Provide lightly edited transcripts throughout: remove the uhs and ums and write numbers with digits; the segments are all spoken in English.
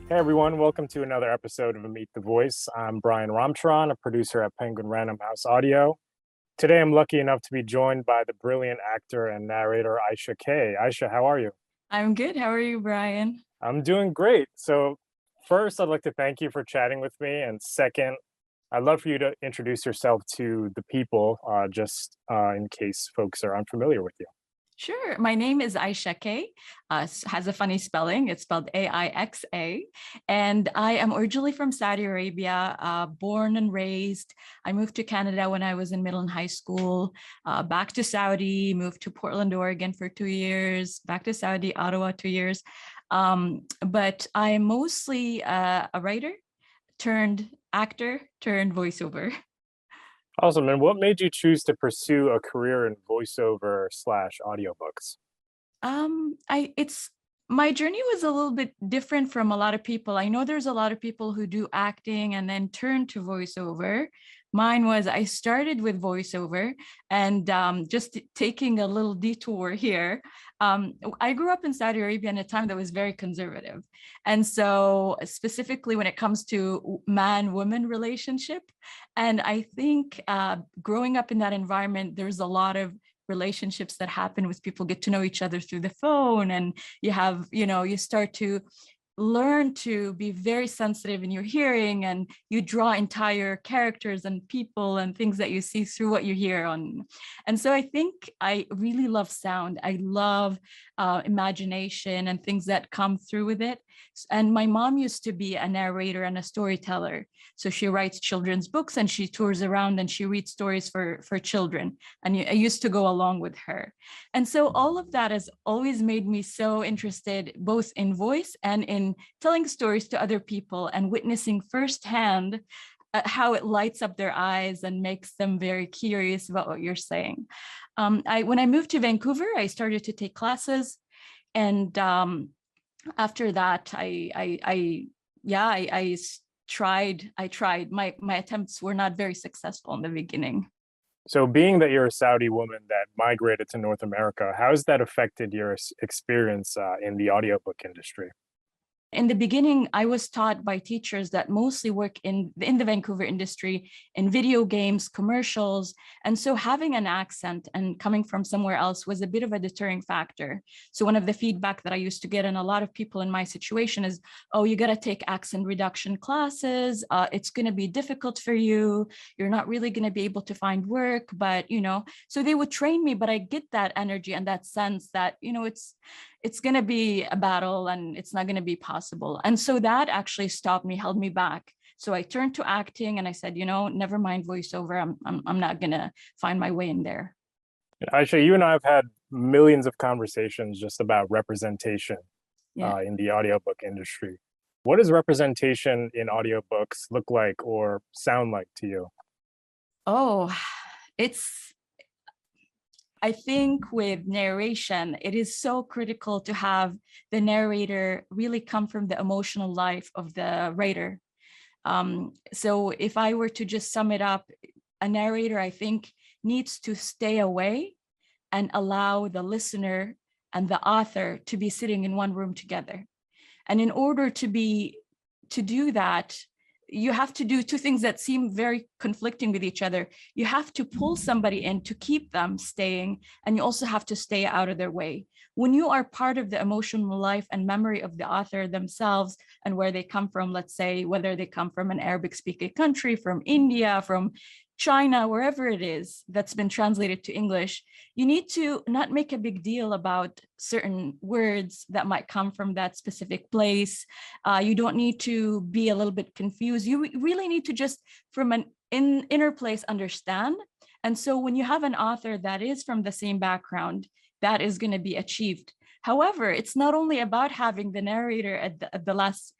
Hey everyone, welcome to another episode of Meet the Voice. I'm Brian Ramcharan, a producer at Penguin Random House Audio. Today I'm lucky enough to be joined by the brilliant actor and narrator Aixa Kay. Aixa, how are you? I'm good. How are you, Brian? I'm doing great. So first, I'd like to thank you for chatting with me. And second, I'd love for you to introduce yourself to the people, in case folks are unfamiliar with you. Sure. My name is Aixa Kay. Has a funny spelling. It's spelled Aixa. And I am originally from Saudi Arabia, born and raised. I moved to Canada when I was in middle and high school, back to Saudi, moved to Portland, Oregon for 2 years, back to Saudi, Ottawa, 2 years. But I am mostly a writer turned actor turned voiceover. Awesome. And what made you choose to pursue a career in voiceover slash audiobooks? I it's My journey was a little bit different from a lot of people. I know there's a lot of people who do acting and then turn to voiceover. Mine was I started with voiceover and just taking a little detour here. I grew up in Saudi Arabia in a time that was very conservative. And so specifically when it comes to man-woman relationship, and I think growing up in that environment, there's a lot of relationships that happen with people get to know each other through the phone, and you start to learn to be very sensitive in your hearing, and you draw entire characters and people and things that you see through what you hear on. And so I think I really love sound. I love imagination and things that come through with it. And my mom used to be a narrator and a storyteller, so she writes children's books and she tours around and she reads stories for children, and I used to go along with her. And so all of that has always made me so interested both in voice and in telling stories to other people and witnessing firsthand how it lights up their eyes and makes them very curious about what you're saying. When I moved to Vancouver, I started to take classes, and after that, I tried. My attempts were not very successful in the beginning. So, being that you're a Saudi woman that migrated to North America, how has that affected your experience in the audiobook industry? In the beginning, I was taught by teachers that mostly work in the Vancouver industry, in video games, commercials. And so having an accent and coming from somewhere else was a bit of a deterring factor. So one of the feedback that I used to get, and a lot of people in my situation, is, oh, you got to take accent reduction classes. It's going to be difficult for you. You're not really going to be able to find work. But, so they would train me, but I get that energy and that sense that, it's going to be a battle and it's not going to be possible. And so that actually stopped me, held me back. So I turned to acting and I said, never mind voiceover. I'm not going to find my way in there. Actually, you and I have had millions of conversations just about representation in the audiobook industry. What does representation in audiobooks look like or sound like to you? Oh, I think with narration, it is so critical to have the narrator really come from the emotional life of the writer. So if I were to just sum it up, a narrator, I think, needs to stay away and allow the listener and the author to be sitting in one room together. And in order to do that, you have to do two things that seem very conflicting with each other. You have to pull somebody in to keep them staying, and you also have to stay out of their way. When you are part of the emotional life and memory of the author themselves and where they come from, let's say, whether they come from an Arabic speaking country, from India, from China, wherever it is that's been translated to English, you need to not make a big deal about certain words that might come from that specific place. You don't need to be a little bit confused. You really need to just, from an inner place, understand. And so when you have an author that is from the same background, that is going to be achieved. However, it's not only about having the narrator at the last.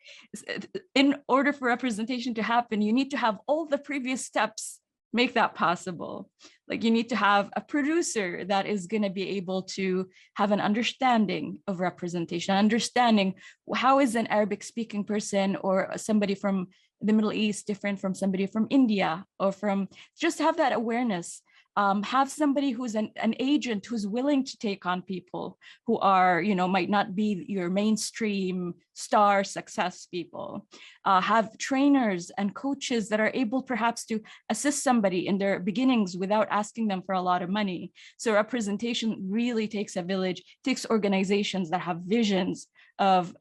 In order for representation to happen, you need to have all the previous steps make that possible. Like, you need to have a producer that is going to be able to have an understanding of representation, understanding how is an Arabic speaking person or somebody from the Middle East different from somebody from India, or from, just have that awareness. Have somebody who's an agent who's willing to take on people who are, might not be your mainstream star success people. Have trainers and coaches that are able perhaps to assist somebody in their beginnings without asking them for a lot of money. So representation really takes a village, takes organizations that have visions of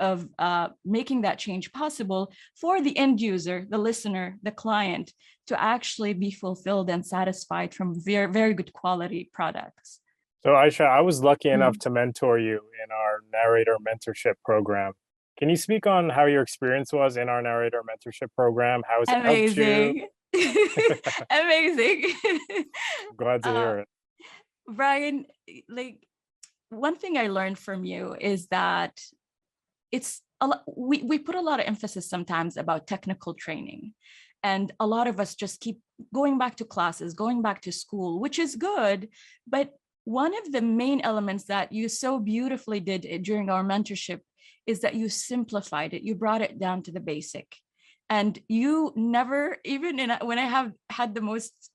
making that change possible for the end user, the listener, the client, to actually be fulfilled and satisfied from very, very good quality products. So Aixa, I was lucky enough to mentor you in our Narrator Mentorship Program. Can you speak on how your experience was in our Narrator Mentorship Program? How has it helped you? Amazing. Glad to hear it. Brian, one thing I learned from you is that we put a lot of emphasis sometimes about technical training. And a lot of us just keep going back to classes, going back to school, which is good. But one of the main elements that you so beautifully did during our mentorship is that you simplified it. You brought it down to the basic. And you never, even when I have had the most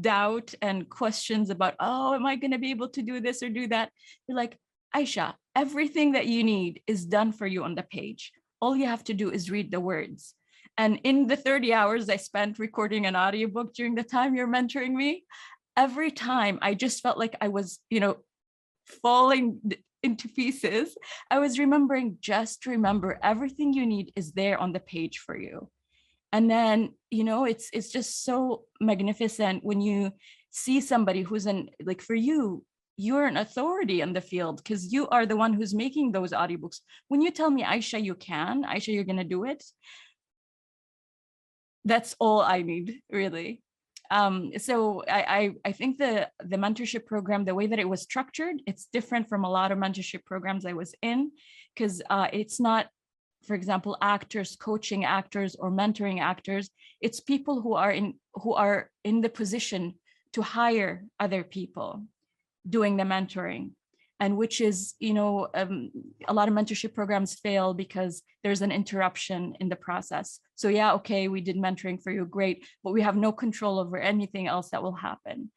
doubt and questions about, oh, am I going to be able to do this or do that? You're like, Aixa, everything that you need is done for you on the page. All you have to do is read the words. And in the 30 hours I spent recording an audiobook during the time you're mentoring me, every time I just felt like I was, falling into pieces. I was remembering, just remember, everything you need is there on the page for you. And then, it's just so magnificent when you see somebody who's for you, you're an authority in the field because you are the one who's making those audiobooks. When you tell me, Aixa, you're going to do it. That's all I need, really. So I think the mentorship program, the way that it was structured, it's different from a lot of mentorship programs I was in, because it's not, for example, actors coaching actors or mentoring actors. It's people who are in the position to hire other people doing the mentoring. And which is, a lot of mentorship programs fail because there's an interruption in the process. So yeah, okay, we did mentoring for you, great, but we have no control over anything else that will happen.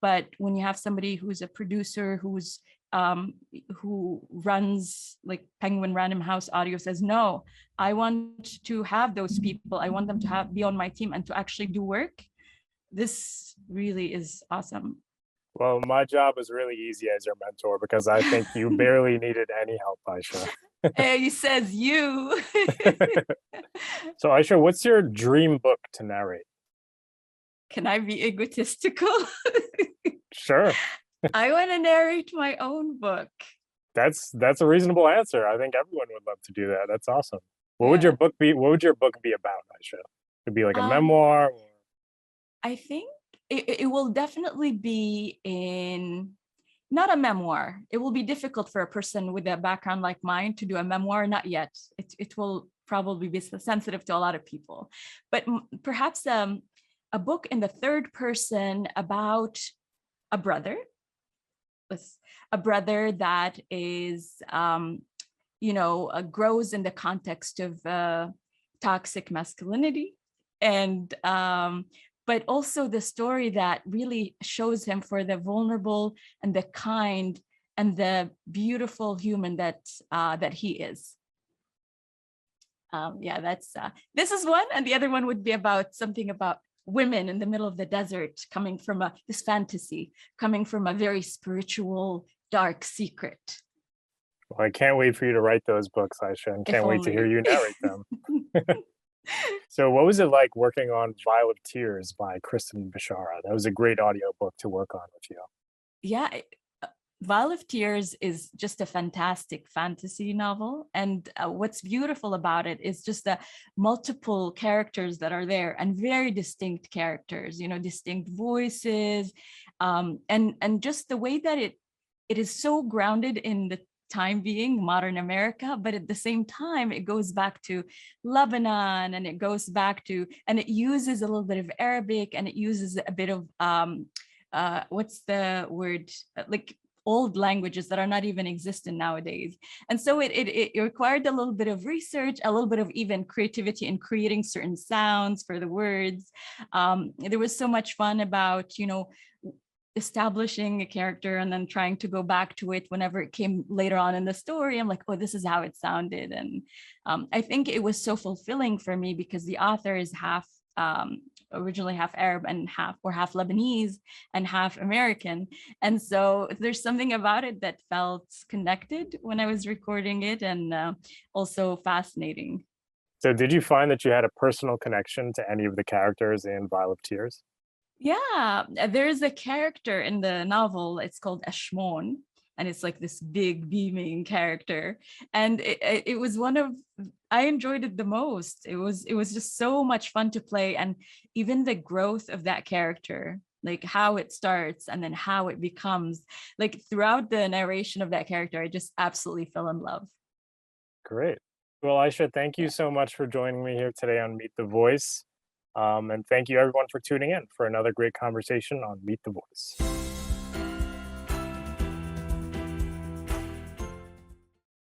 But when you have somebody who's a producer, who runs like Penguin Random House Audio, says, no, I want to have those people. I want them to be on my team and to actually do work. This really is awesome. Well, my job was really easy as your mentor because I think you barely needed any help, Aixa. He says you. So Aixa, what's your dream book to narrate? Can I be egotistical? Sure. I want to narrate my own book. That's a reasonable answer. I think everyone would love to do that. That's awesome. What would your book be? What would your book be about, Aixa? It'd be like a memoir? I think it will definitely be not a memoir. It will be difficult for a person with a background like mine to do a memoir. Not yet. It will probably be sensitive to a lot of people, but perhaps a book in the third person about a brother that is, grows in the context of toxic masculinity, and but also the story that really shows him for the vulnerable and the kind and the beautiful human that he is. This is one, and the other one would be about something about women in the middle of the desert, coming from this fantasy, coming from a very spiritual, dark secret. Well, I can't wait for you to write those books, Aixa, and can't wait to hear you narrate them. So what was it like working on Vial of Tears by Kristen Bishara? That was a great audiobook to work on with you. Yeah, Vial of Tears is just a fantastic fantasy novel. And what's beautiful about it is just the multiple characters that are there, and very distinct characters, distinct voices. And just the way that it is so grounded in the time being modern America, but at the same time, it goes back to Lebanon, and it goes back to, and it uses a little bit of Arabic, and it uses a bit of, what's the word? Like old languages that are not even existent nowadays. And so it required a little bit of research, a little bit of even creativity in creating certain sounds for the words. There was so much fun about, establishing a character and then trying to go back to it whenever it came later on in the story. I'm like, oh, this is how it sounded. And I think it was so fulfilling for me because the author is half originally half Arab and half Lebanese and half American. And so there's something about it that felt connected when I was recording it, and also fascinating. So did you find that you had a personal connection to any of the characters in Vial of Tears? Yeah, there's a character in the novel. It's called Ashmon, and it's like this big beaming character. And it was one of, I enjoyed it the most. It was just so much fun to play, and even the growth of that character, like how it starts and then how it becomes, like throughout the narration of that character, I just absolutely fell in love. Great. Well, Aixa, thank you so much for joining me here today on Meet the Voice. And thank you everyone for tuning in for another great conversation on Meet the Voice.